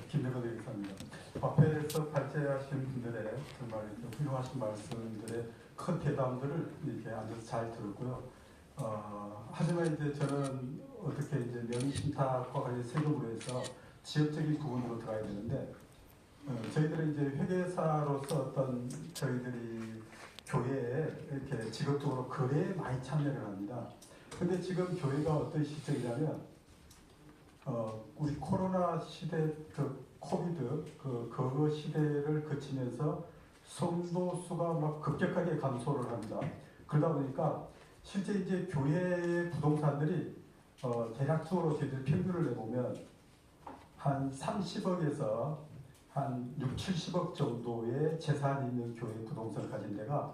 김대건 대리사입니다. 앞에서 발제하신 분들의 정말 훌륭하신 말씀들의 큰 대담들을 이렇게 앉아서 잘 들었고요. 하지만 이제 저는 어떻게 이제 명의신탁과 관련 세금으로 해서 지역적인 부분으로 들어가야 되는데, 저희들은 이제 회계사로서 어떤 저희들이 교회에 이렇게 직업적으로 거래에 많이 참여를 합니다. 근데 지금 교회가 어떤 시점이냐면, 우리 코로나 시대, 코비드, 그거 시대를 거치면서 성도 수가 막 급격하게 감소를 합니다. 그러다 보니까 실제 이제 교회의 부동산들이 대략적으로 저희들 평균을 내보면 한 30억에서 한 6, 70억 정도의 재산이 있는 교회 부동산을 가진 데가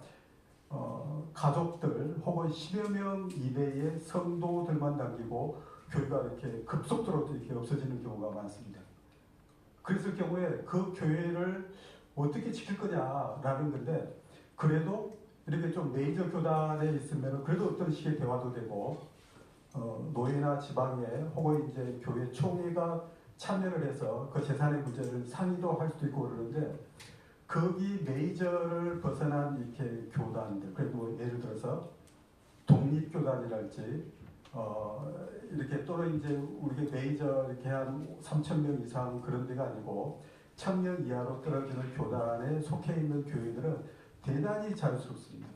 가족들 혹은 10여 명 이내의 성도들만 남기고 교회가 이렇게 급속도로 이렇게 없어지는 경우가 많습니다. 그랬을 경우에 그 교회를 어떻게 지킬 거냐라는 건데, 그래도 이렇게 좀 메이저 교단에 있으면 그래도 어떤 식의 대화도 되고, 노예나 지방에 혹은 이제 교회 총회가 참여를 해서 그 재산의 문제를 상의도 할 수도 있고 그러는데, 거기 메이저를 벗어난 이렇게 교단들, 그리고 예를 들어서 독립교단이랄지, 이렇게 또는 이제 우리 메이저 이렇게 한 3,000명 이상 그런 데가 아니고 1,000명 이하로 떨어지는 교단에 속해 있는 교회들은 대단히 자유스럽습니다.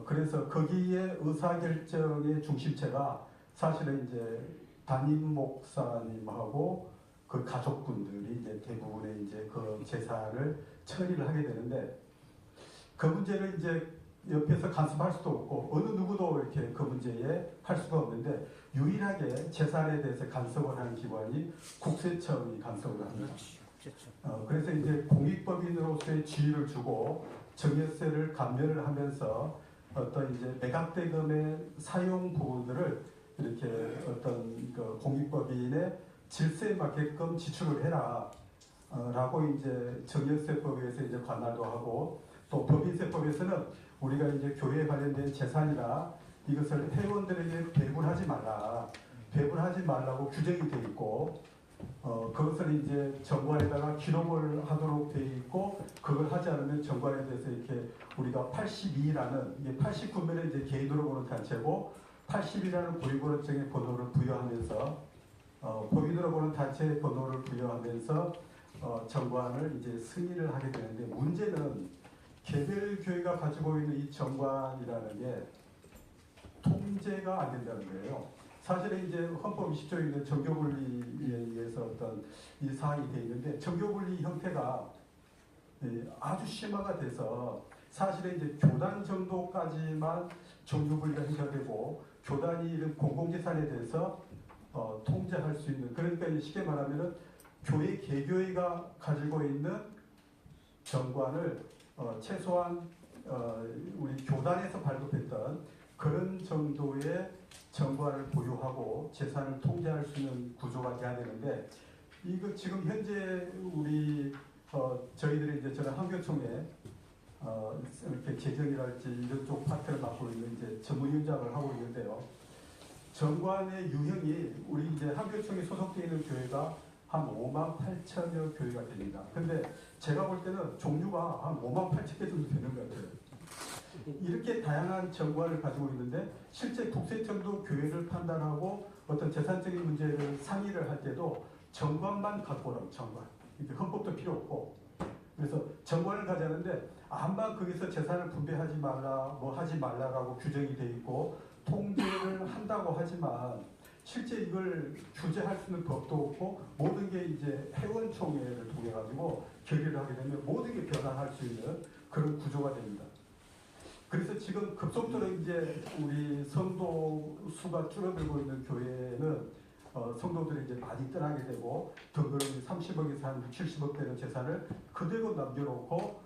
그래서 거기에 의사결정의 중심체가 사실은 이제 담임 목사님하고 그 가족분들이 이제 대부분의 이제 그 재산을 처리를 하게 되는데, 그 문제를 이제 옆에서 간섭할 수도 없고 어느 누구도 이렇게 그 문제에 할 수가 없는데, 유일하게 재산에 대해서 간섭을 하는 기관이 국세청이 간섭을 합니다. 그래서 이제 공익법인으로서의 지위를 주고 증여세를 감면을 하면서 어떤 이제 매각대금의 사용 부분들을 이렇게 어떤 그 공익법인의 질서에 맞게끔 지출을 해라 라고 이제 증여세법에서 이제 관할도 하고, 또 법인세법에서는 우리가 이제 교회에 관련된 재산이나 이것을 회원들에게 배분하지 말라고 규정이 되어 있고, 그것을 이제 정관에다가 기록을 하도록 되어 있고, 그걸 하지 않으면 정관에 대해서 이렇게 우리가 82라는, 이게 89면에 이제 개인으로 보는 단체고 80이라는 고유번호증의 번호를 부여하면서 법인으로 보는 단체의 번호를 부여하면서 정관을 이제 승인을 하게 되는데, 문제는 개별 교회가 가지고 있는 이 정관이라는 게 통제가 안 된다는 거예요. 사실은 이제 헌법 20조에 있는 정교분리에 의해서 어떤 이 사항이 되어 있는데, 정교분리 형태가 아주 심화가 돼서 사실은 이제 교단 정도까지만 정교분리가 행사되고, 교단이 이런 공공재산에 대해서 통제할 수 있는, 그러니까 쉽게 말하면은 교회 개교회가 가지고 있는 정관을 최소한 우리 교단에서 발급했던 그런 정도의 정관을 보유하고 재산을 통제할 수 있는 구조가 돼야 되는데, 이거 지금 현재 우리 저희들이 이제 저는 한교총에 이렇게 재정이랄지 이런 쪽 파트를 맡고 있는 이제 전무위원장을 하고 있는데요. 정관의 유형이 우리 이제 한교총에 소속되어 있는 교회가 한 58,000여 교회가 됩니다. 근데 제가 볼 때는 종류가 한 58,000개 정도 되는 것 같아요. 이렇게 다양한 정관을 가지고 있는데, 실제 국세청도 교회를 판단하고 어떤 재산적인 문제를 상의를 할 때도 정관만 갖고 오라고, 정관. 이렇게 헌법도 필요 없고. 그래서 정관을 가자는데, 암만 거기서 재산을 분배하지 말라, 뭐 하지 말라라고 규정이 돼 있고 통제를 한다고 하지만, 실제 이걸 규제할 수 있는 법도 없고, 모든 게 이제 회원총회를 통해 가지고 결의를 하게 되면 모든 게 변환할 수 있는 그런 구조가 됩니다. 그래서 지금 급속도로 이제 우리 성도 수가 줄어들고 있는 교회는 성도들이 이제 많이 떠나게 되고, 덩그러니 30억에서 한 70억 되는 재산을 그대로 남겨놓고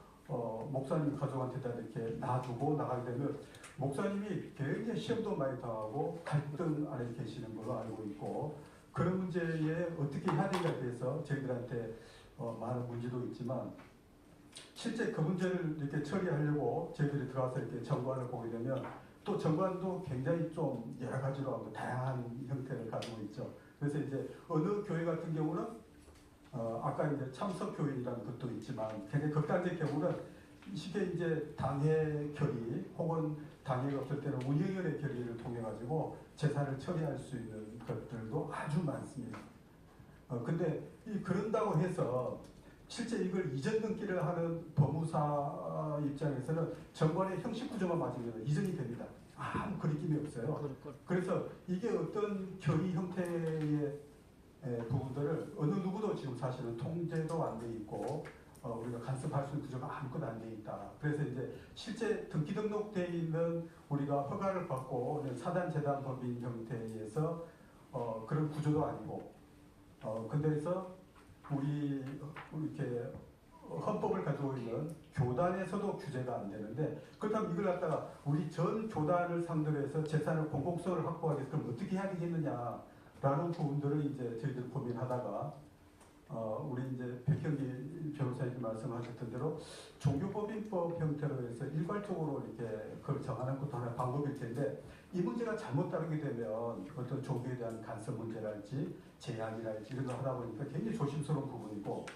목사님 가족한테다 이렇게 놔두고 나가게 되면, 목사님이 굉장히 시험도 많이 당하고 갈등 안에 계시는 걸로 알고 있고, 그런 문제에 어떻게 해야 되냐에 대해서 저희들한테 많은 문제도 있지만, 실제 그 문제를 이렇게 처리하려고 저희들이 들어가서 이렇게 정관을 보게 되면, 또 정관도 굉장히 좀 여러 가지로 하고 다양한 형태를 가지고 있죠. 그래서 이제 어느 교회 같은 경우는 아까 이제 참석 교인이라는 것도 있지만 굉장히 극단적 경우는 쉽게 이제 당의 결의 혹은 당회가 없을 때는 운영위원회 결의를 통해 가지고 재산을 처리할 수 있는 것들도 아주 많습니다. 근데 그런다고 해서 실제 이걸 이전 등기를 하는 법무사 입장에서는 정관의 형식 구조만 맞으면 이전이 됩니다. 아무 거리낌이 없어요. 그래서 이게 어떤 결의 형태의 부분들을 어느 누구도 지금 사실은 통제도 안 돼 있고 우리가 간섭할 수 있는 구조가 아무것도 안 돼 있다. 그래서 이제 실제 등기 등록되어 있는 우리가 허가를 받고 사단재단 법인 형태에서 그런 구조도 아니고 근데서 우리 이렇게 헌법을 가지고 있는 교단에서도 규제가 안 되는데 그렇다면 이걸 갖다가 우리 전 교단을 상대로 해서 재산을 공공성을 확보하기 위해서 그럼 어떻게 해야 되겠느냐라는 부분들을 이제 저희들 고민하다가 우리 이제 백현기 변호사님이 말씀하셨던 대로 종교법인법 형태로 해서 일괄적으로 이렇게 그걸 정하는 것도 하나의 방법일 텐데 이 문제가 잘못 다루게 되면 어떤 종교에 대한 간섭 문제랄지 제한이랄지 이런 거 하다 보니까 굉장히 조심스러운 부분이고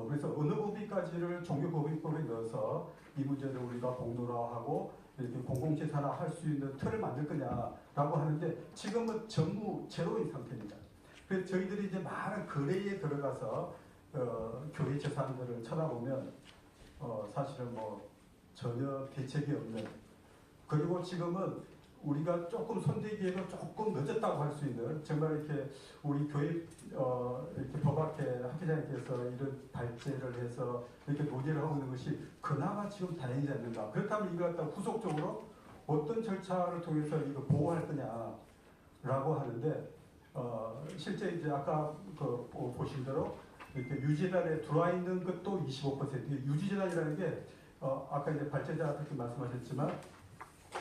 그래서 어느 법인까지를 종교법인법에 넣어서 이 문제를 우리가 공론화하고 이렇게 공공재산화 할 수 있는 틀을 만들 거냐라고 하는데 지금은 전무 제로인 상태입니다. 그래서 저희들이 이제 많은 거래에 들어가서 교회 재산들을 쳐다보면 사실은 뭐 전혀 대책이 없는 그리고 지금은 우리가 조금 손대기에도 조금 늦었다고 할 수 있는 정말 이렇게 우리 교회 이렇게 법학회 학회장님께서 이런 발제를 해서 이렇게 논의를 하고 있는 것이 그나마 지금 다행이지 않는가. 그렇다면 이걸 갖다 후속적으로 어떤 절차를 통해서 이거 보호할 거냐라고 하는데 실제 이제 아까 보신 대로 이렇게 유지재단에 들어와 있는 것도 25%. 유지재단이라는 게 아까 이제 발제자 특히 말씀하셨지만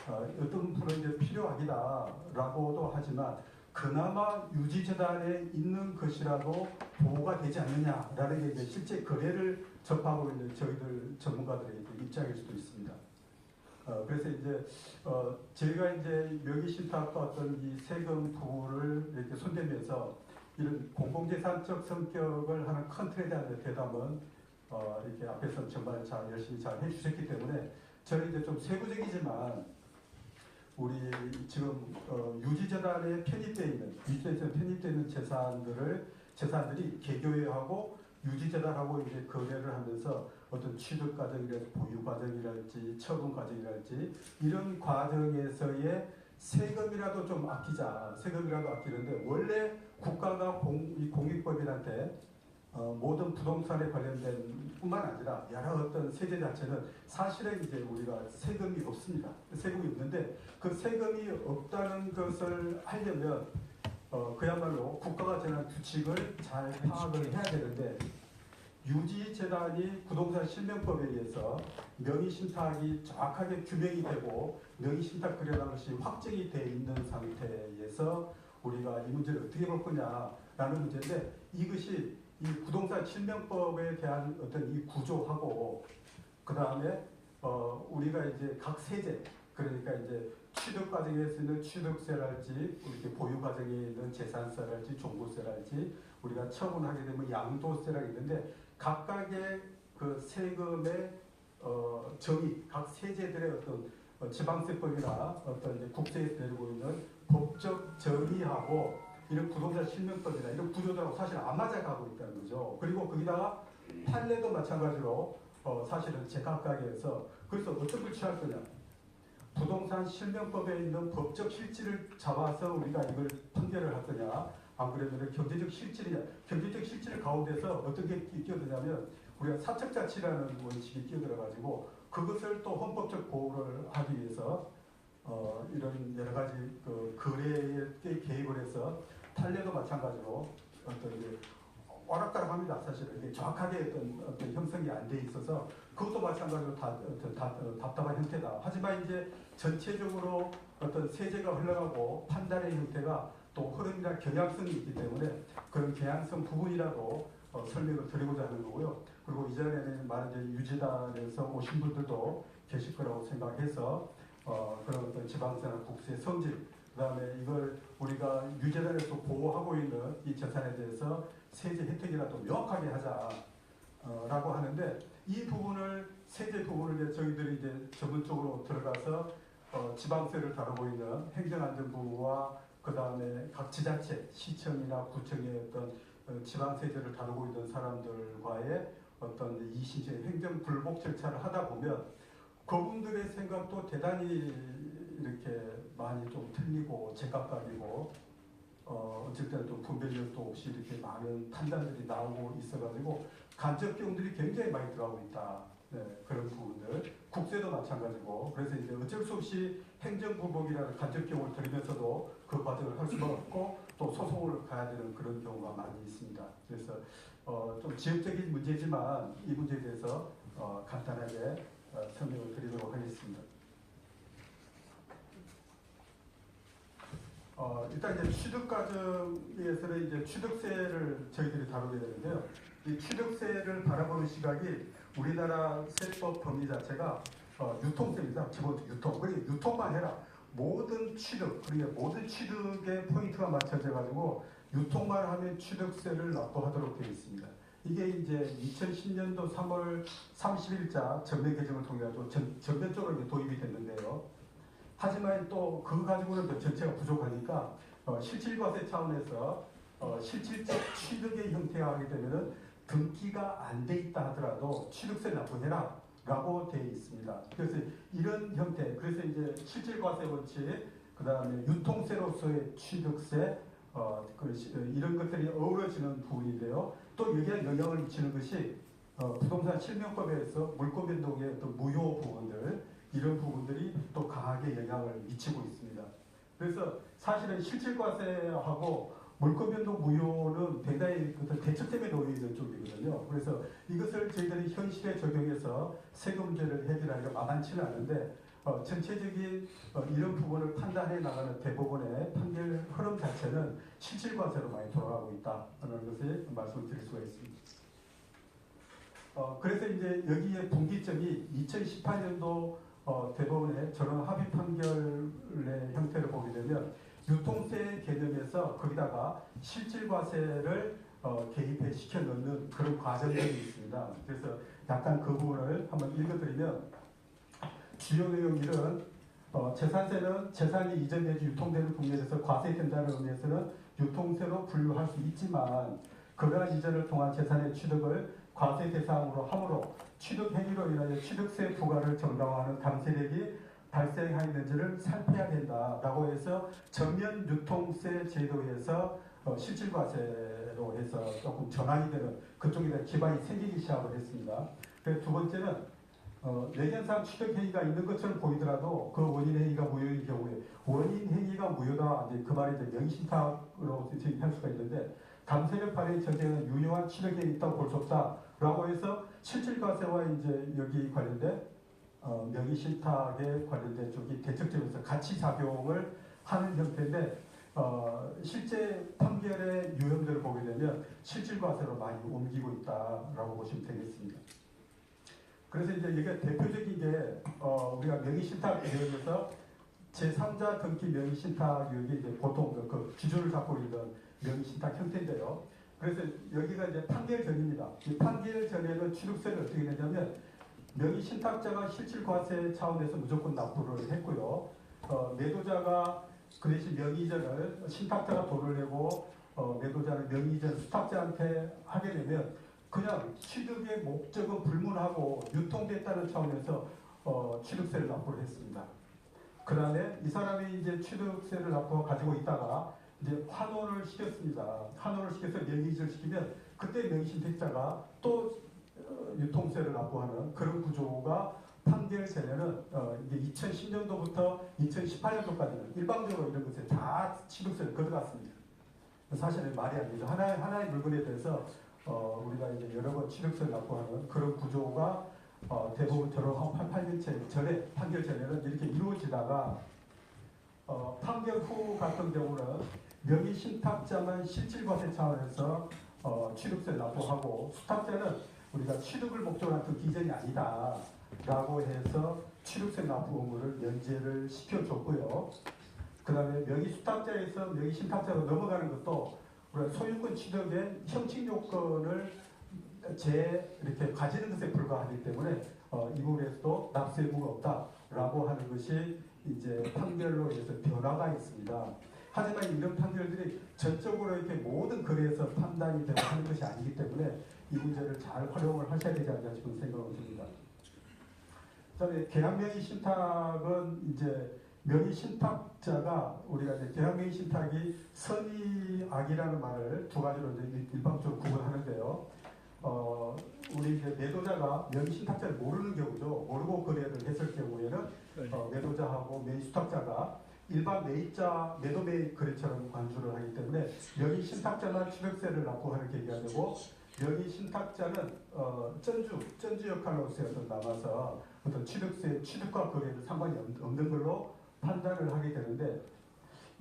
어떤 분은 이제 필요하기다라고도 하지만 그나마 유지재단에 있는 것이라도 보호가 되지 않느냐라는 게 이제 실제 거래를 접하고 있는 저희들 전문가들의 입장일 수도 있습니다. 그래서 이제 저희가 이제 명의신탁과 어떤 이 세금 부분을 이렇게 손대면서 이런 공공재산적 성격을 하는 큰 틀에 대한 대답은 이렇게 앞에서 정말 잘 열심히 잘 해주셨기 때문에 저는 이제 좀 세부적이지만 우리 지금 유지재단에 편입되어 있는 유지재단에 편입되어 있는 재산들이 개교회하고 유지재단하고 이제 거래를 하면서 어떤 취득 과정이랄지 보유 과정이랄지 처분 과정이랄지 이런 과정에서의 세금이라도 좀 아끼자. 세금이라도 아끼는데 원래 국가가 공익법인한테 모든 부동산에 관련된 뿐만 아니라 여러 어떤 세제 자체는 사실은 이제 우리가 세금이 없습니다. 세금이 없는데 그 세금이 없다는 것을 하려면 그야말로 국가가 정한 규칙을 잘 파악을 해야 되는데 유지재단이 부동산 실명법에 의해서 명의신탁이 정확하게 규명이 되고 명의신탁 거래라는 것이 확정이 되어 있는 상태에서 우리가 이 문제를 어떻게 볼 거냐라는 문제인데 이것이 이 부동산 실명법에 대한 어떤 이 구조하고 그 다음에 우리가 이제 각 세제 그러니까 이제 취득 과정에 쓰는 취득세랄지 이렇게 보유 과정에 있는 재산세랄지 종부세랄지 우리가 처분하게 되면 양도세라고 있는데 각각의 그 세금의 정의 각 세제들의 어떤 지방세법이나 어떤 이제 국세에서 내리고 있는 법적 정의하고 이런 부동산 실명법이나 이런 구조들하고 사실 안 맞아가고 있다는 거죠. 그리고 거기다가 판례도 마찬가지로 사실은 제각각에서 그래서 어떤 걸 취할 거냐. 부동산 실명법에 있는 법적 실질을 잡아서 우리가 이걸 판결을 할 거냐. 안 그러면 경제적 실질이냐. 경제적 실질 가운데서 어떤 게 끼어드냐면 우리가 사적자치라는 원칙이 끼어들어가지고 그것을 또 헌법적 보호를 하기 위해서 이런 여러 가지 그 거래에 개입을 해서 판례도 마찬가지로 어떤 이제 오락가락합니다. 사실은 이게 정확하게 어떤 형성이 안 돼 있어서 그것도 마찬가지로 답답한 형태다. 하지만 이제 전체적으로 어떤 세제가 흘러가고 판단의 형태가 또 흐름이나 경향성이 있기 때문에 그런 경향성 부분이라도 설명을 드리고자 하는 거고요. 그리고 이전에는 많은 유지단에서 오신 분들도 계실 거라고 생각해서 그런 어떤 지방세나 국세 성질 그 다음에 이걸 우리가 유재단에서 보호하고 있는 이 재산에 대해서 세제 혜택이라도 명확하게 하자라고 하는데 이 부분을 세제 부분을 이제 저희들이 이제 전문적으로 들어가서 지방세를 다루고 있는 행정안전부와 그 다음에 각 지자체, 시청이나 구청의 어떤 지방세제를 다루고 있는 사람들과의 어떤 이시제 행정 불복 절차를 하다 보면 그분들의 생각도 대단히 이렇게 많이 좀 틀리고 제각각이고 어쨌든 또 분별력도 없이 이렇게 많은 판단들이 나오고 있어가지고 간접 비용들이 굉장히 많이 들어가고 있다. 네, 그런 부분들. 국세도 마찬가지고. 그래서 이제 어쩔 수 없이 행정불복이라는 간접 비용을 들이면서도 그 과정을 할 수가 없고 또 소송을 가야 되는 그런 경우가 많이 있습니다. 그래서 좀 지역적인 문제지만 이 문제에 대해서 간단하게 설명을 드리도록 하겠습니다. 일단 이제 취득 과정에서는 이제 취득세를 저희들이 다루게 되는데요. 이 취득세를 바라보는 시각이 우리나라 세법 범위 자체가 유통세입니다. 기본 유통. 그러니까 유통만 해라. 모든 취득, 그러니까 모든 취득에 포인트가 맞춰져 가지고 유통만 하면 취득세를 납부하도록 되어 있습니다. 이게 이제 2010년도 3월 30일자 전면 개정을 통해 가지고 전면적으로 이제 도입이 됐는데요. 하지만 또 그거 가지고는 전체가 부족하니까 실질과세 차원에서 실질적 취득의 형태가 하게 되면은 등기가 안 돼 있다 하더라도 취득세 납부해라 라고 되어 있습니다. 그래서 이런 형태, 그래서 이제 실질과세 원칙, 그 다음에 유통세로서의 취득세, 이런 것들이 어우러지는 부분인데요. 또 여기에 영향을 미치는 것이 부동산 실명법에서 물권 변동의 어떤 무효 부분들, 이런 부분들이 또 강하게 영향을 미치고 있습니다. 그래서 사실은 실질과세하고 물권 변동 무효는 대단히 대책 때문에 놓여 있는 쪽이거든요. 그래서 이것을 저희들이 현실에 적용해서 세금 문제를 해결하기가 만만치는 않은데 전체적인 이런 부분을 판단해 나가는 대법원의 판결 흐름 자체는 실질과세로 많이 돌아가고 있다는 것을 말씀을 드릴 수가 있습니다. 그래서 이제 여기에 분기점이 2018년도 대법원의 저런 합의 판결의 형태를 보게 되면 유통세 개념에서 거기다가 실질과세를 개입해 시켜 넣는 그런 과정들이 있습니다. 그래서 약간 그 부분을 한번 읽어드리면 주요 내용 1은 재산세는 재산이 이전 내지 유통되는 국면에서 과세된다는 의미에서는 유통세로 분류할 수 있지만 그러한 이전을 통한 재산의 취득을 과세 대상으로 하므로 취득 행위로 인하여 취득세 부과를 정당화하는 강세력이 발생하였는지를 살펴야 된다라고 해서 전면 유통세 제도에서 실질과세로 해서 조금 전환이 되는 그쪽에 대한 기반이 생기기 시작을 했습니다. 그래서 두 번째는 내년상 취득 행위가 있는 것처럼 보이더라도 그 원인 행위가 무효인 경우에 원인 행위가 무효다 이제 그 말이 이제 명의신탁으로 할 수가 있는데 강세력 발행 전제는 유효한 취득 행위 있다고 볼 수 없다라고 해서 실질과세와 이제 여기 관련된 명의신탁에 관련된 쪽이 대책점에서 같이 작용을 하는 형태인데 실제 판결의 유형들을 보게 되면 실질과세로 많이 옮기고 있다라고 보시면 되겠습니다. 그래서 이제 이게 대표적인 게 우리가 명의신탁 유형에서 제3자 등기 명의신탁 유형이 이제 보통 그 기준을 잡고 있는 명의신탁 형태인데요. 그래서 여기가 이제 판결 전입니다. 이 판결 전에는 취득세를 어떻게 내냐면 명의신탁자가 실질과세 차원에서 무조건 납부를 했고요. 매도자가 그 대신 명의이전을 신탁자가 돈을 내고 매도자는 명의이전 수탁자한테 하게 되면 그냥 취득의 목적은 불문하고 유통됐다는 차원에서 취득세를 납부를 했습니다. 그 다음에 이 사람이 이제 취득세를 가지고 있다가 이제 환원을 시켰습니다. 환원을 시켜서 명의이전을 시키면 그때 명의신탁자가 또 유통세를 납부하는 그런 구조가 판결 전에는 이게 2010년도부터 2018년도까지는 일방적으로 이런 것에 다 취득세를 걷어갔습니다. 사실은 말이 안 되죠. 하나의 물건에 대해서 우리가 이제 여러 번 취득세를 납부하는 그런 구조가 대법원처럼 한 8년 전에 판결 전에는 이렇게 이루어지다가 판결 후 같은 경우는 명의신탁자만 실질과세 차원에서 취득세를 납부하고 수탁자는 우리가 취득을 목적으로 한 기전이 아니다 라고 해서 취득세 납부 의무를 면제를 시켜줬고요. 그 다음에 명의수탁자에서 명의신탁자로 넘어가는 것도 우리가 소유권 취득의 형식 요건을 이렇게 가지는 것에 불과하기 때문에 이 부분에서도 납세 의무가 없다라고 하는 것이 이제 판결로 인해서 변화가 있습니다. 하지만 이런 판결들이 전적으로 이렇게 모든 거래에서 판단이 되고 하는 것이 아니기 때문에 이 문제를 잘 활용을 하셔야 되지 않나 싶은 생각을 듭니다. 그다음에 계약명의 신탁은 이제 명의 신탁자가 우리가 이제 계약명의 신탁이 선의 악이라는 말을 두 가지로 이제 일반적으로 구분하는데요. 우리 이제 매도자가 명의 신탁자를 모르는 경우죠. 모르고 거래를 했을 경우에는 매도자하고 명의 수탁자가 일반 매입자 매도 매입 거래처럼 간주를 하기 때문에 명의 신탁자만 취득세를 납부하는 계기가 되고 명의 신탁자는 전주 역할로서 남아서 어떤 취득과 거래는 상관이 없는 걸로 판단을 하게 되는데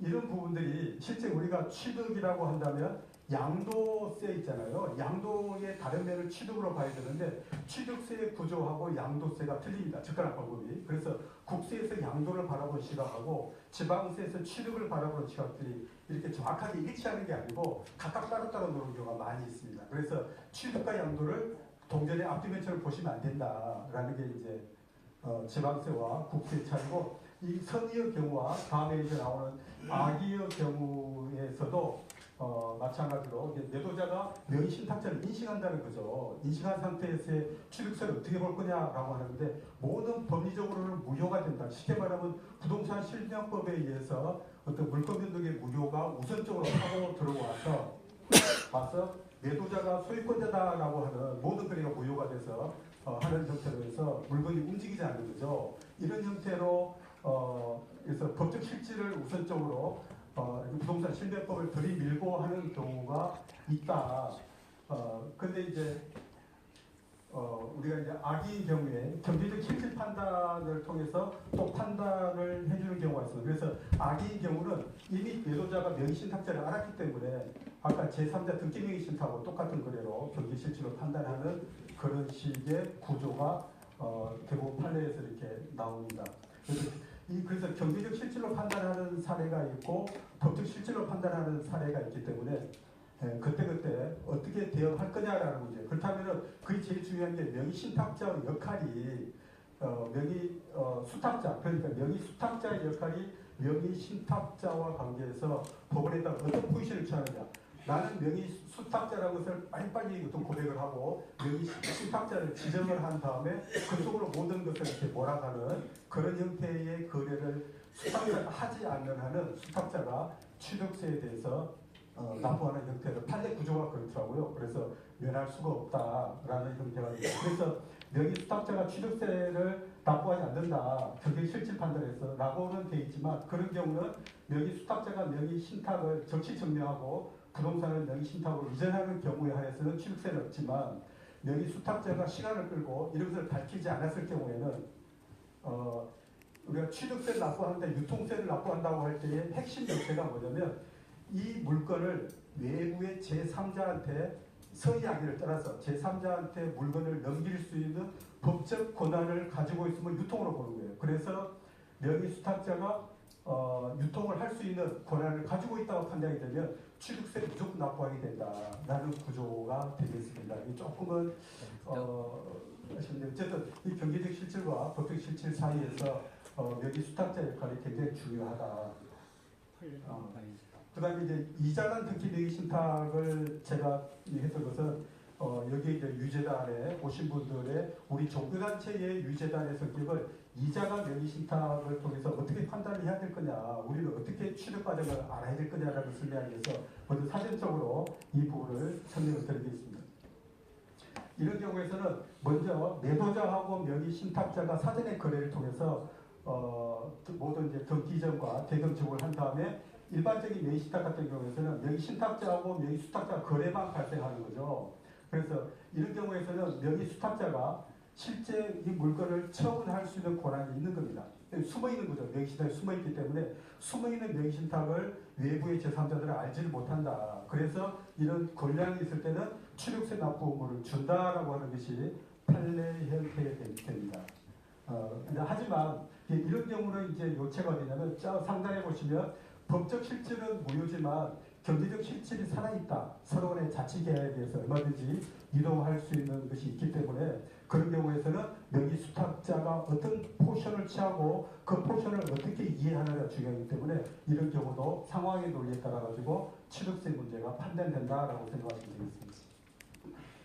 이런 부분들이 실제 우리가 취득이라고 한다면 양도세 있잖아요. 양도의 다른 면을 취득으로 봐야 되는데 취득세의 구조하고 양도세가 틀립니다. 접근할 방법이. 그래서 국세에서 양도를 바라보는 시각하고 지방세에서 취득을 바라보는 시각들이 이렇게 정확하게 일치하는 게 아니고 각각 따로따로 노는 경우가 많이 있습니다. 그래서 취득과 양도를 동전의 앞뒤면처럼 보시면 안 된다라는 게 이제 지방세와 국세의 차이고 이 선의의 경우와 다음에 이제 나오는 악의의 경우에서도 마찬가지로 매도자가 명의 신탁자를 인식한다는 거죠. 인식한 상태에서의 취득세를 어떻게 볼 거냐라고 하는데 모든 법리적으로는 무효가 된다. 쉽게 말하면 부동산 실명법에 의해서 어떤 물권 변동의 무효가 우선적으로 하고 들어와서 매도자가 소유권자다라고 하는 모든 거래가 무효가 돼서 하는 형태로 해서 물건이 움직이지 않는 거죠. 이런 형태로 그래서 법적 실질을 우선적으로 부동산 실명법을 들이밀고 하는 경우가 있다. 근데 이제 우리가 이제 악의의 경우에 경제적 실질 판단을 통해서 또 판단을 해주는 경우가 있습니다. 그래서 악의의 경우는 이미 매도자가 명의 신탁자를 알았기 때문에 아까 제3자 등기 명의 신탁하고 똑같은 거래로 경제 실질로 판단하는 그런 식의 구조가 대부분 판례에서 이렇게 나옵니다. 그래서 경제적 실질로 판단하는 사례가 있고 법적 실질로 판단하는 사례가 있기 때문에 그때그때 어떻게 대응할 거냐라는 문제. 그렇다면 그게 제일 중요한 게 명의 신탁자의 역할이 명의 수탁자, 그러니까 명의 수탁자의 역할이 명의 신탁자와 관계해서 법원에다 어떤 포지션을 취하느냐. 나는 명의 수탁자라는 것을 빨리빨리 어떤 고백을 하고 명의 신탁자를 지정을 한 다음에 그쪽으로 모든 것을 이렇게 몰아가는 그런 형태의 거래를 수탁자가 하지 않는 한은 수탁자가 취득세에 대해서 납부하는 형태로 판례 구조가 그렇더라고요. 그래서 면할 수가 없다라는 형태가 있어요. 그래서 명의 수탁자가 취득세를 납부하지 않는다. 경제 실질 판단에서 라고는 돼 있지만 그런 경우는 명의 수탁자가 명의 신탁을 정치 증명하고 부동산을 명의 신탁으로 이전하는 경우에 한해서는 취득세는 없지만 명의 수탁자가 시간을 끌고 이런 것을 밝히지 않았을 경우에는 우리가 취득세를 납부하는데 유통세를 납부한다고 할 때의 핵심 명제가 뭐냐면 이 물건을 외부의 제3자한테 서의하기를 따라서 제3자한테 물건을 넘길 수 있는 법적 권한을 가지고 있으면 유통으로 보는 거예요. 그래서 명의 수탁자가 유통을 할 수 있는 권한을 가지고 있다고 판단이 되면 취득세를 무조건 납부하게 된다라는 구조가 되겠습니다. 이 조금은 어쨌든 이 경제적 실질과 법적 실질 사이에서 명의 수탁자 역할이 굉장히 중요하다. 그다음에 이제 이자간 등기 명의 신탁을 제가 했던 것은 여기 이제 유재단에 오신 분들의 우리 종교단체의 유재단의 성격을 이자간 명의 신탁을 통해서 어떻게 판단을 해야 될 거냐, 우리는 어떻게 취득 과정을 알아야 될 거냐라는 설명하기 위해서 먼저 사전적으로 이 부분을 설명을 드리겠습니다. 이런 경우에서는 먼저 매도자하고 명의 신탁자가 사전의 거래를 통해서 모든 이제 등기점과 대금증을 한 다음에 일반적인 명의 신탁 같은 경우에서는 명의 신탁자하고 명의 수탁자 거래만 발생하는 거죠. 그래서 이런 경우에서는 명의 수탁자가 실제 이 물건을 처분할 수 있는 권한이 있는 겁니다. 숨어 있는 거죠. 명의 신탁이 숨어 있기 때문에 숨어 있는 명의 신탁을 외부의 제3자들은 알지를 못한다. 그래서 이런 권량이 있을 때는 취득세 납부 의무를 준다라고 하는 것이 판례 형태가 됩니다. 하지만 이런 경우는 이제 요체가 되냐면 상단에 보시면 법적 실질은 무효지만 경제적 실질이 살아있다. 서로 간의 자치 계약에 대해서 얼마든지 이동할 수 있는 것이 있기 때문에 그런 경우에서는 명의 수탁자가 어떤 포션을 취하고 그 포션을 어떻게 이해하느냐가 중요하기 때문에 이런 경우도 상황의 논리에 따라 가지고 취득세 문제가 판단된다라고 생각하시면 되겠습니다.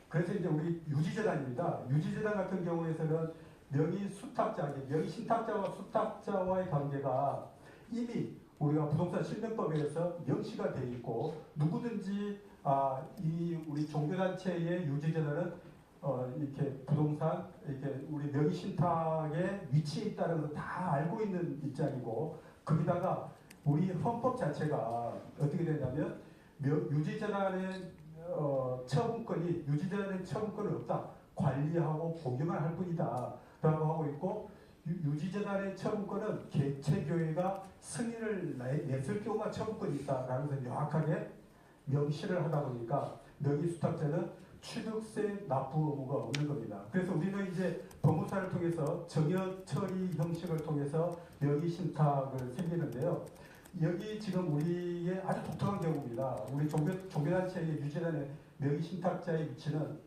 그래서 이제 우리 유지재단입니다. 유지재단 같은 경우에서는 명의 수탁자, 명의 신탁자와 수탁자와의 관계가 이미 우리가 부동산 실명법에서 명시가 되어 있고 누구든지 이 우리 종교단체의 유지재단은 이렇게 부동산 이렇게 우리 명의 신탁의 위치에 있다는 걸 다 알고 있는 입장이고 거기다가 우리 헌법 자체가 어떻게 되냐면 유지재단의 처분권이 유지재단의 처분권은 없다. 관리하고 공유만 할 뿐이다. 라고 하고 있고 유지재단의 처분권은 개체교회가 승인을 냈을 경우만 처분권이 있다라는 것을 명확하게 명시를 하다 보니까 명의수탁자는 취득세 납부 의무가 없는 겁니다. 그래서 우리는 이제 법무사를 통해서 정여 처리 형식을 통해서 명의신탁을 생기는데요. 여기 지금 우리의 아주 독특한 경우입니다. 우리 종교단체의 유지단의 명의신탁자의 위치는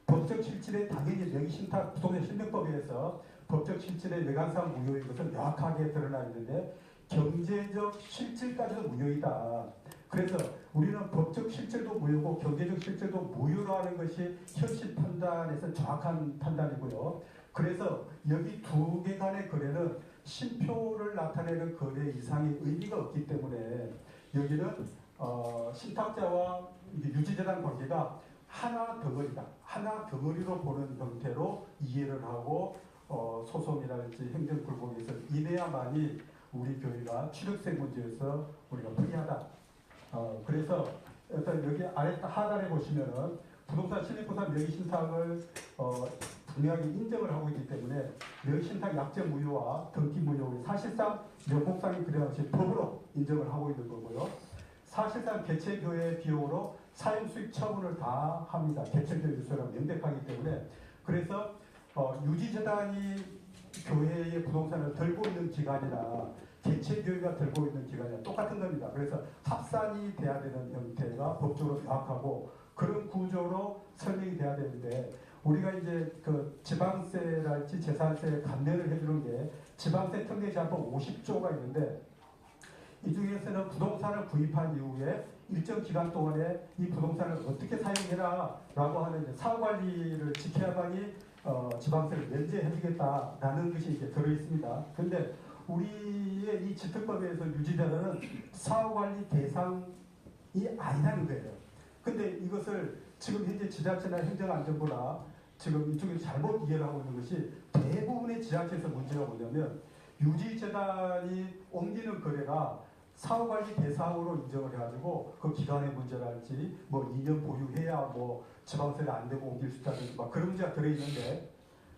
법적 실질에 당연히 명의신탁 부동산 실명법에 의해서 법적 실질의 외관상 무효인 것은 명확하게 드러나 있는데 경제적 실질까지도 무효이다. 그래서 우리는 법적 실질도 무효고 경제적 실질도 무효로 하는 것이 현실 판단에서 정확한 판단이고요. 그래서 여기 두 개 간의 거래는 신표를 나타내는 거래 이상의 의미가 없기 때문에 여기는 신탁자와 유지재단 관계가 하나 덩어리다. 하나 덩어리로 보는 형태로 이해를 하고 소송이랄지 행정불복에서 이래야만이 우리 교회가 취득세 문제에서 우리가 불리하다. 그래서 일단 여기 아래 하단에 보시면은 부동산 실립부산 명의신탁을 분명하게 인정을 하고 있기 때문에 명의신탁 약정 무효와 등기 무효 사실상 명목상이 그래야지 법으로 인정을 하고 있는 거고요. 사실상 개체교회 비용으로 사용수익 처분을 다 합니다. 개체교회 유소랑 명백하기 때문에 그래서 유지재단이 교회의 부동산을 들고 있는 기간이나 개체교회가 들고 있는 기간이나 똑같은 겁니다. 그래서 합산이 돼야 되는 형태가 법적으로 명확하고 그런 구조로 설명이 돼야 되는데 우리가 이제 그 지방세랄지 재산세 감면을 해주는 게 지방세 특례제한법 50조가 있는데 이 중에서는 부동산을 구입한 이후에 일정 기간 동안에 이 부동산을 어떻게 사용해라 라고 하는 사후관리를 지켜야만이 지방세를 면제해주겠다라는 것이 이제 들어있습니다. 그런데 우리의 이 지특법에서 유지되는 사후관리 대상이 아니라는 거예요. 근데 이것을 지금 현재 지자체나 행정안전부나 지금 이쪽에서 잘못 이해를 하고 있는 것이 대부분의 지자체에서 문제가 뭐냐면 유지재단이 옮기는 거래가 사후관리 대상으로 인정을 해가지고 그 기간의 문제랄지 뭐 2년 보유해야 뭐 지방세를 안 내고 옮길 수 있다든지 막 그런 문제가 들어있는데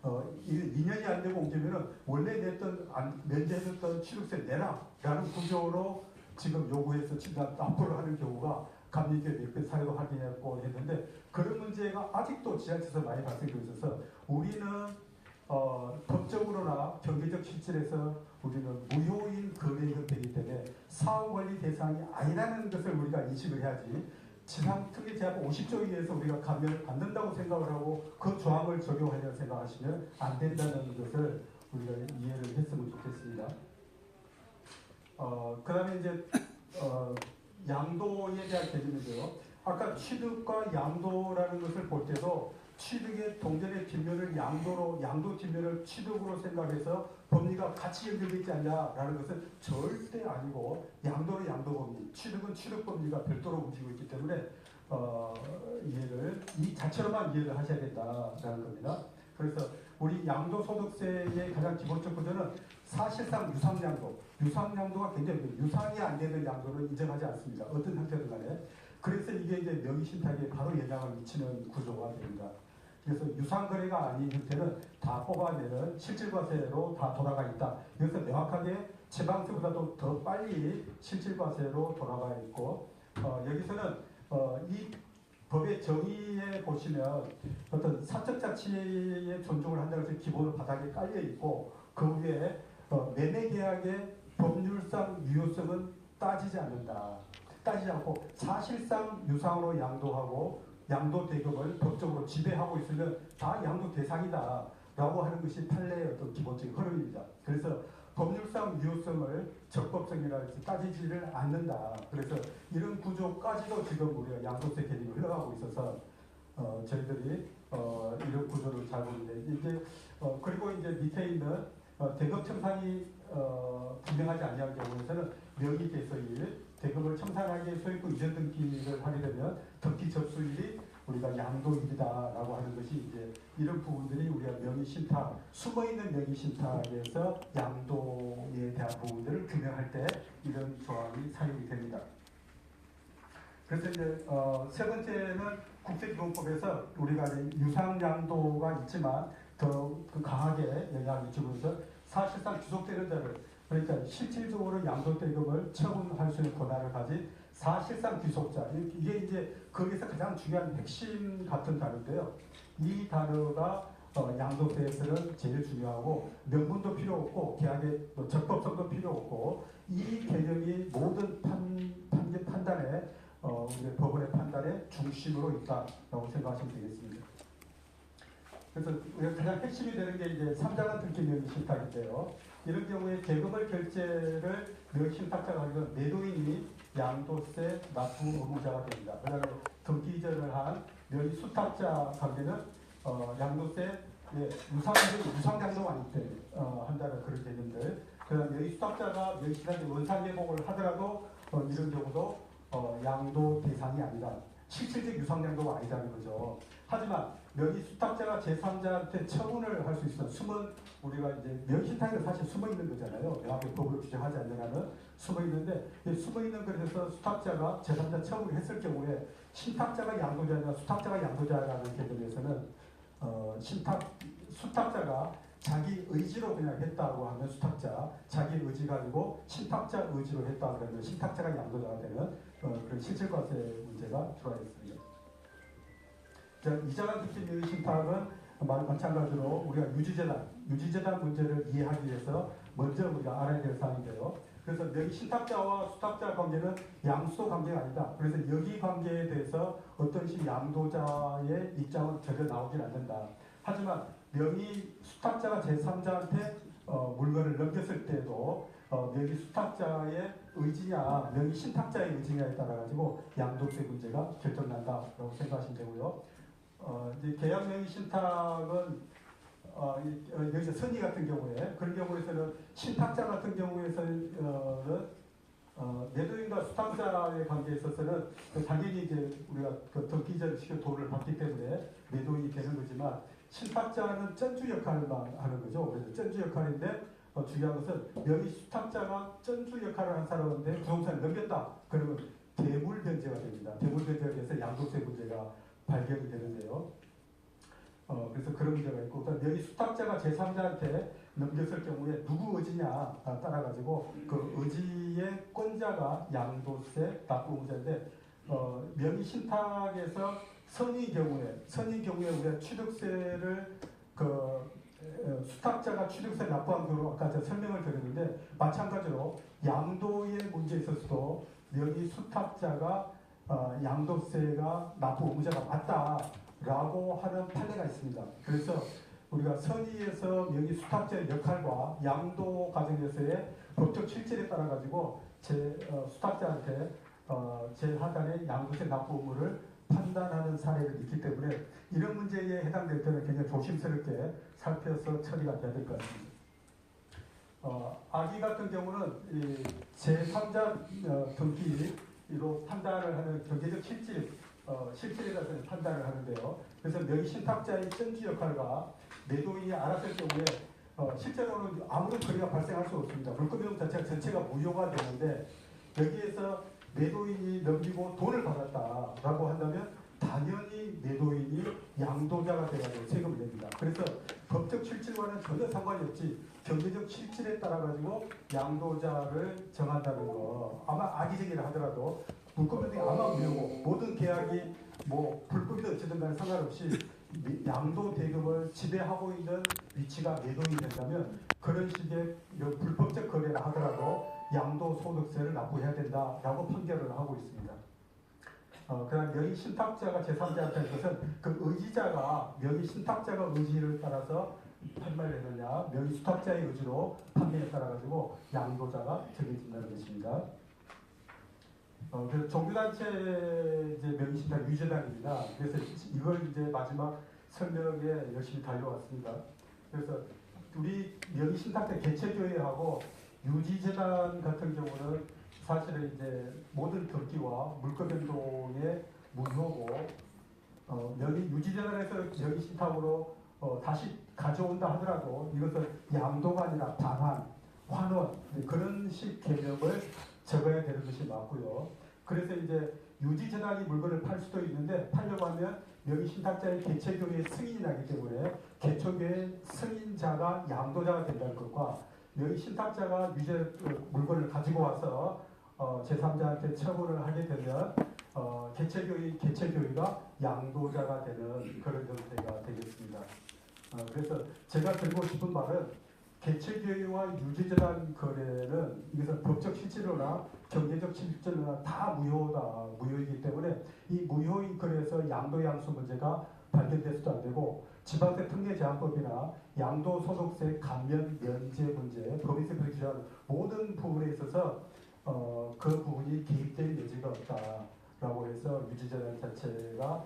2년이 안 되고 옮기면은 원래 냈던 면제했던 취득세 내라 라는 구조로 지금 요구해서 납부를 하는 경우가 감리교회 몇개 사례도 확인했고 했는데 그런 문제가 아직도 지자체에서 많이 발생되고 있어서 우리는 법적으로나 경제적 실질에서 우리는 무효인 거래 형태이기 때문에 사후관리 대상이 아니라는 것을 우리가 인식을 해야지 지상특례제한법 50조에 의해서 우리가 감면을 받는다고 생각을 하고 그 조항을 적용하려고 생각하시면 안 된다는 것을 우리가 이해를 했으면 좋겠습니다. 그 다음에 이제 양도에 대한 개념인데요. 아까 취득과 양도라는 것을 볼 때도 취득의 동전의 뒷면을 양도 뒷면을 취득으로 생각해서 법리가 같이 연결되어 있지 않냐라는 것은 절대 아니고 양도는 양도 법리, 취득은 취득 법리가 별도로 움직이고 있기 때문에 이해를 이 자체로만 이해를 하셔야 된다라는 겁니다. 그래서 우리 양도소득세의 가장 기본적 구조는 사실상 유상양도가 굉장히 유상이 안 되는 양도는 인정하지 않습니다. 어떤 형태든 간에. 그래서 이게 이제 명의신탁에 바로 영향을 미치는 구조가 됩니다. 그래서 유상거래가 아닌 형태는 다 뽑아내는 실질과세로 다 돌아가 있다. 여기서 명확하게 지방세보다도 더 빨리 실질과세로 돌아가 있고 여기서는 이 법의 정의에 보시면 어떤 사적자치의 존중을 한다는 것이 기본으로 바닥에 깔려 있고 그 위에 매매계약의 법률상 유효성은 따지지 않는다. 따지지 않고 사실상 유상으로 양도하고 양도 대금을 법적으로 지배하고 있으면 다 양도 대상이다라고 하는 것이 판례의 어떤 기본적인 흐름입니다. 그래서 법률상 유효성을 적법성이라든지 따지지를 않는다. 그래서 이런 구조까지도 지금 우리가 양도세 개념이 흘러가고 있어서 저희들이 이런 구조를 잘 보는데 이제 그리고 이제 밑에 있는 대금 청산이 분명하지 아니한 경우에서는 명의개소일 대금을 청산하기에 소유권 이전 등기를 하게 되면 등기 접수일이 우리가 양도일이다라고 하는 것이 이제 이런 부분들이 우리가 명의신탁 숨어있는 명의신탁에서 양도에 대한 부분들을 규명할 때 이런 조항이 사용이 됩니다. 그래서 이제 세 번째는 국세기본법에서 우리가 이제 유상양도가 있지만 더 강하게 영향을 주면서 사실상 귀속되는 자를 그러니까 실질적으로 양도대금을 처분할 수 있는 권한을 가진 사실상 귀속자 이게 이제 거기서 가장 중요한 핵심 같은 단어인데요. 이 단어가 양도세에서는 제일 중요하고 명분도 필요 없고 계약의 적법성도 필요 없고 이 개념이 모든 판단에 우리 법원의 판단의 중심으로 있다라고 생각하시면 되겠습니다. 그래서 우리가 가장 핵심이 되는 게 이제 3자간 등기 명의신탁인데요. 이런 경우에 대금을 결제를 명의신탁자가 아니면 매도인이 양도세 납부 의무자가 됩니다. 그다음에 등기 이전을 한 명의수탁자 관계는 양도세 유상양도가 아닐 때 한다는 그런 개념들. 그다음에 명의수탁자가 명의신탁의 원상회복을 하더라도 이런 경우도 양도 대상이 아니다. 실질적 유상양도가 아니다는 거죠. 하지만 명의수탁자가 제3자한테 처분을 할 수 있어. 숨은 우리가 이제 명의신탁은 사실 숨어 있는 거잖아요. 명확히 법으로 규정하지 않는 한은 숨어 있는데 숨어 있는 것에서 수탁자가 제3자 처분을 했을 경우에 신탁자가 양도자냐 수탁자가 양도자라는 개념에서는 수탁자가 자기 의지로 그냥 했다고 하면 수탁자, 자기 의지 가지고 신탁자 의지로 했다 그러면 신탁자가 양도자가 되는 그런 실질과세 문제가 들어와 있습니다. 이자간 특히 명의신탁은 마찬가지로 우리가 유지재단 문제를 이해하기 위해서 먼저 우리가 알아야 될 사항인데요. 그래서 명의신탁자와 수탁자 관계는 양수도 관계가 아니다. 그래서 여기 관계에 대해서 어떤 식 양도자의 입장은 전혀 나오질 않는다. 하지만 명의수탁자가 제3자한테 물건을 넘겼을 때도 명의수탁자의 의지냐 명의신탁자의 의지냐에 따라 가지고 양도세 문제가 결정난다라고 생각하시면 되고요. 이제 계약 명의신탁은 여기서 선의 같은 경우에 그런 경우에서는 신탁자 같은 경우에서는 매도인과 수탁자의 관계에 있어서는 당연히 이제 우리가 그 등기이전을 시켜 돈을 받기 때문에 매도인이 되는 거지만 신탁자는 전주 역할만 하는 거죠. 그래서 전주 역할인데 중요한 것은 명의 수탁자가 전주 역할을 한 사람한테 부동산을 넘겼다. 그러면 대물 변제가 됩니다. 대물 변제가 돼서 양도세 문제가 발견이 되는데요. 그래서 그런 문제가 있고, 명의 수탁자가 제3자한테 넘겼을 경우에 누구 의지냐 따라 가지고 그 의지의 권자가 양도세 납부 의무자인데 명의 신탁에서 선의 경우에 우리가 취득세를 수탁자가 취득세 납부한 경우로 아까 제가 설명을 드렸는데 마찬가지로 양도의 문제에 있어서도 명의 수탁자가 양도세가 납부 의무자가 맞다라고 하는 판례가 있습니다. 그래서 우리가 선의에서 명의 수탁자의 역할과 양도 과정에서의 법적 실질에 따라 가지고 수탁자한테 제 하단의 양도세 납부 의무를 판단하는 사례를 있기 때문에 이런 문제에 해당될 때는 굉장히 조심스럽게 살펴서 처리가 돼야 될 것 같습니다. 악의 같은 경우는 이 제3자 등기로 판단을 하는 경제적 실질에 대해서 판단을 하는데요. 그래서 명의신탁자의 전주 역할과 매도인이 알았을 경우에 실제로는 아무런 거리가 발생할 수 없습니다. 물권비용 전체가 무효가 되는데 여기에서 매도인이 넘기고 돈을 받았다라고 한다면 당연히 매도인이 양도자가 돼가지고 세금을 냅니다. 그래서 법적 실질과는 전혀 상관이 없지 경제적 실질에 따라 가지고 양도자를 정한다는 거 아마 악의적이라 하더라도 물권비용이 아마 무효고 모든 계약이 뭐 불법이든 어찌든 간에 상관없이 양도 대금을 지배하고 있는 위치가 매도인이 된다면 그런 식의 불법적 거래를 하더라도 양도소득세를 납부해야 된다라고 판결을 하고 있습니다. 그다음 명의신탁자가 제3자한테 한 것은 그 의지자가 명의신탁자가 의지를 따라서 판매를 했느냐, 명의수탁자의 의지로 판매에 따라 가지고 양도자가 정해진다는 것입니다. 그래서 종교단체 이제 명의신탁 유재단입니다. 그래서 이걸 이제 마지막 설명에 열심히 달려왔습니다. 그래서 우리 명의신탁자 개체교회하고 유지재단 같은 경우는 사실은 이제 모든 등기와 물권 변동의 무효고 유지재단에서 명의신탁으로 다시 가져온다 하더라도 이것은 양도가 아니라 반환, 환원 그런 식 개념을 적어야 되는 것이 맞고요. 그래서 이제 유지재단이 물건을 팔 수도 있는데 팔려고 하면 명의신탁자의 개체교회의 승인이 나기 때문에 개체교회 승인자가 양도자가 된다는 것과 명의신탁자가 물건을 가지고 와서 제3자한테 처분을 하게 되면 개체교회가 양도자가 되는 그런 형태가 되겠습니다. 그래서 제가 드리고 싶은 말은 개체교회와 유지재단 거래는 이것은 법적 실질로나 경제적 실질로나 다 무효이기 때문에 이 무효인 거래에서 양도양수 문제가 발견돼서도 안 되고 지방세 특례제한법이나 양도소득세 감면 면제 문제, 법에서 규정한 모든 부분에 있어서 그 부분이 개입될 여지가 없다라고 해서 유지재단 자체가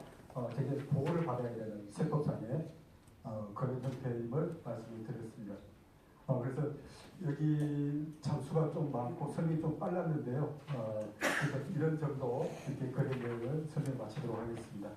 굉장히 보호를 받아야 되는 세법상의 그런 형태임을 말씀을 드렸습니다. 그래서 여기 장수가 좀 많고 설명이 좀 빨랐는데요. 그래서 이런 정도 이렇게 그런 내용을 설명 마치도록 하겠습니다.